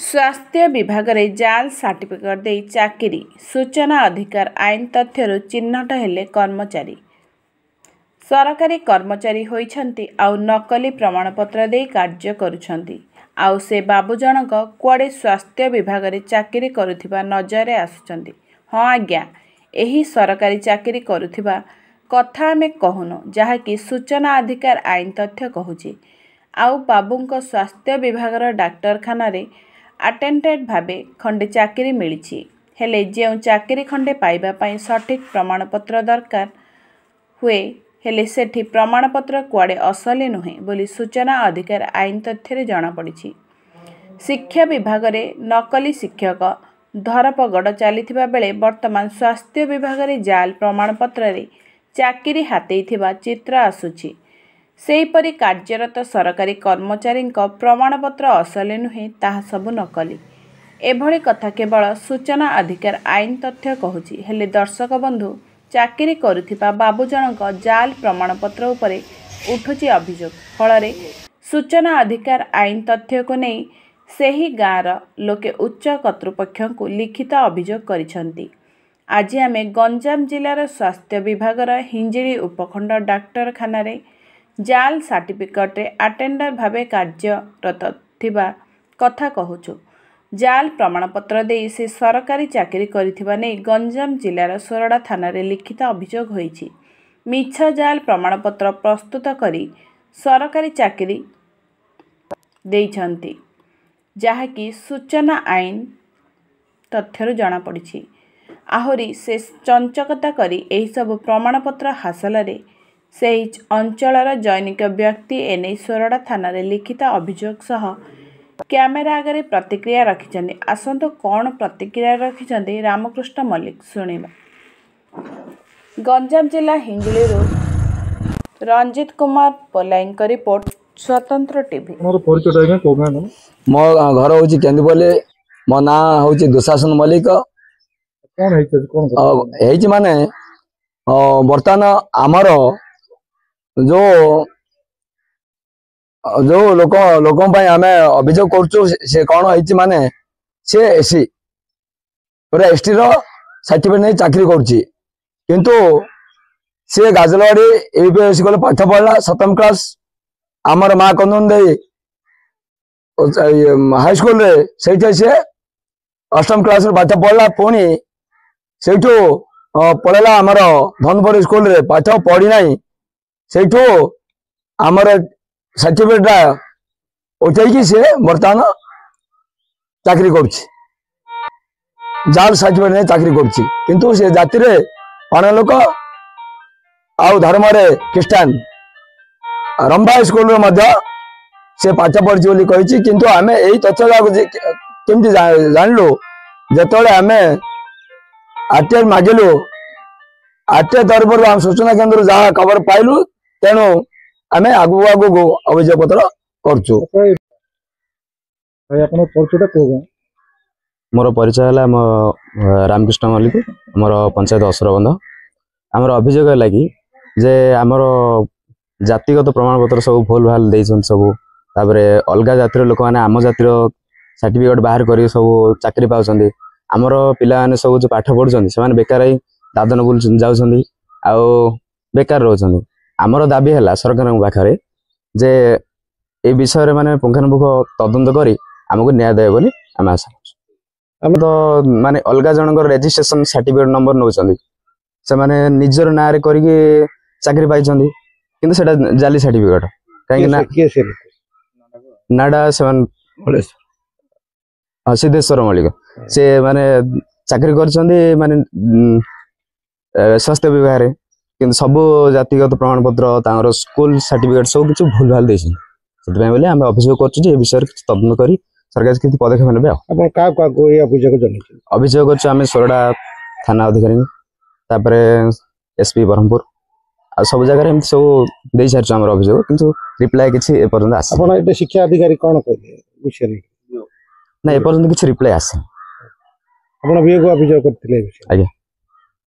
स्वास्थ्य विभाग रे जाल सर्टिफिकेट दे चाकरी सूचना अधिकार आईन तथ्य चिन्हट हेले कर्मचारी सरकारी कर्मचारी होइछन्ति आउ नकली प्रमाणपत्र दे कार्य करुछन्ति आउ से बाबू जनक कुआडे स्वास्थ्य विभाग रे चाकरी करुथिबा नजरे आसुछन्ति। हाँ आज्ञा एही सरकारी चाकरी करुथिबा कथा आमे कहूनु जहाँकि सूचना अधिकार आईन तथ्य कहूछि। आउ बाबूंक स्वास्थ्य विभाग डाक्तरखाना रे अटेंडेंट भावे खंडे चाकरी मिली हेले जो चाकरी खंडे पाइबा पई सठिक प्रमाणपत्र दरकार हुए हेले सेठी प्रमाणपत्र कुआडे असली नुहे बोली सूचना अधिकार आईन तथ्य जना पड़ी। शिक्षा विभाग रे नकली शिक्षक धरपगड़ चलीथिबा बेले वर्तमान स्वास्थ्य विभाग रे जाल प्रमाणपत्र रे चाकरी हातेइथिबा चित्र आसुछि। सेहीपरि कार्यरत सरकारी कर्मचारी प्रमाणपत्र असली नुहे ताहा सबु नकली। एभली कथा केवल सूचना अधिकार आईन तथ्य कहूछि हेले दर्शक बंधु चाकरी करुथिबा बाबू जनक जाल प्रमाणपत्र उपरे उठुछि अभियोग। फल सूचना अधिकार आईन तथ्य को नहीं सेही गाँर लोके उच्च कर्तृपक्ष को लिखित अभियोग करिसंती। आज आमे गंजाम जिलार स्वास्थ्य विभाग हिंजिली उपखंड डाक्तरखाना रे जाल सर्टिफिकेट रे अटेंडर भावे कार्यरत थिबा कथा कहूछु। जाल प्रमाणपत्र दे से सरकारी चाकरी करिथिबा नै गंजाम जिलार सोरडा थाना रे लिखित अभियोग होईछि। मिछ जाल प्रमाणपत्र प्रस्तुत करी सरकारी चाकरी देइछन्ति जहाँकि सूचना आईन तथ्यरु जना पड़िछि। आहुरी से चंचकता करी एही सब प्रमाणपत्र हासिल रे से अंचलर जैनिक व्यक्ति एने सोरडा थाना रे लिखित अभियोग सह कैमेरा आगे प्रतिक्रिया रखिछन्ति। आसंतो कौन प्रतिक्रिया रखिछन्ति रामकृष्ण मल्लिक सुनिबा। गंजाम जिला हिंजिली रंजित कुमार पलाइन का रिपोर्ट स्वतंत्र टीवी। मोर परिचय आज्ञा कोगा न मो घर होची केंदुबले मो ना होची दुशासन मल्लिक। कोन हेची माने वर्तमान आमर जो जो लोकों पाई आमे अभियोग करछु से कौन होची माने से एसी पूरा एसटी रो सर्टिफिकेट नै चाकरी करछि किंतु से गाजलवाड़ी एबीएस स्कूल पाठ पढ़ला 7म क्लास आमर मा कन्दन दे हाई स्कूल रे सेठी से 8म क्लास रे पाठ पढ़ला पुणी सेठो पढ़ला आमर धनपुर स्कूल रे पाठ पढ़ी नाही सेठो आमर सर्टिफिकेट उठेकी से बर्तमान चाकरी करछि जाल सर्टिफिकेट ने चाकरी करछि किंतु से जाति रे अन लोक आउ धर्म रे क्रिश्चियन रंभा स्कूल रे मध्य से पाठ पढ़छि बोली कहिछि किंतु आमे एही तथ्य केमति जानलु जेतोले आमे आरटीआई मागिलु आरटीआई तरफ हम सूचना केंद्र जहाँ खबर पाइलु तेणु आमे आगु आगु अभियोग पत्र करछु। मोर परिचय है रामकृष्ण मल्लिक मोर पंचायत असुरबंध। आमर अभियोग है कि जे आमर जातिगत प्रमाणपत्र सब भूल भाल देइछन सब तापरे अलगा जातिर लोक माने आम जातिर सर्टिफिकेट बाहर करी सब चाकरी पाउछन्ती। आमर पिला माने सब जो पाठ पढुछन्ती से माने बेकार दादन बुल जाउछन्ती आ बेकार रहछन्ती। आमर दाबी है सरकार पाखे जे ए विषय माने पुंखानुपुंख तदंत करी आमको न्याय दे बोली आम आशा कर। तो माने अलगा जनकर रेजिस्ट्रेशन सर्टिफिकेट नंबर नौचंदी से माने निजर ना रे करके चाकरी पाइछन्ती किंतु सेटा जाली सर्टिफिकेट काहे ना नाडा से मान सिद्धेश्वर मल्लिक से माने चाकरी करछन्ती माने स्वास्थ्य विभाग रे किंतु सब जातिगत प्रमाणपत्र तांगर स्कूल सर्टिफिकेट सब किछ भूल भाल देछि सेतबे बोले हम अभियोग करछु जे विषय तदंत करी सरकार किछि पदक्षेप नेबे। आपण का को ए अभियोग जनै अभियोग करछु हम सोरडा थाना अधिकारी तापरे एसपी ब्रह्मपुर आ सब जगह हम सब देइ छारछु हमर अभियोग किंतु रिप्लाई किछि ए पर्यंत आसे। आपण एते शिक्षा अधिकारी कोन कहले विषय नै ना ए पर्यंत किछि रिप्लाई आसे। आपण अभियोग करथिले आज्ञा।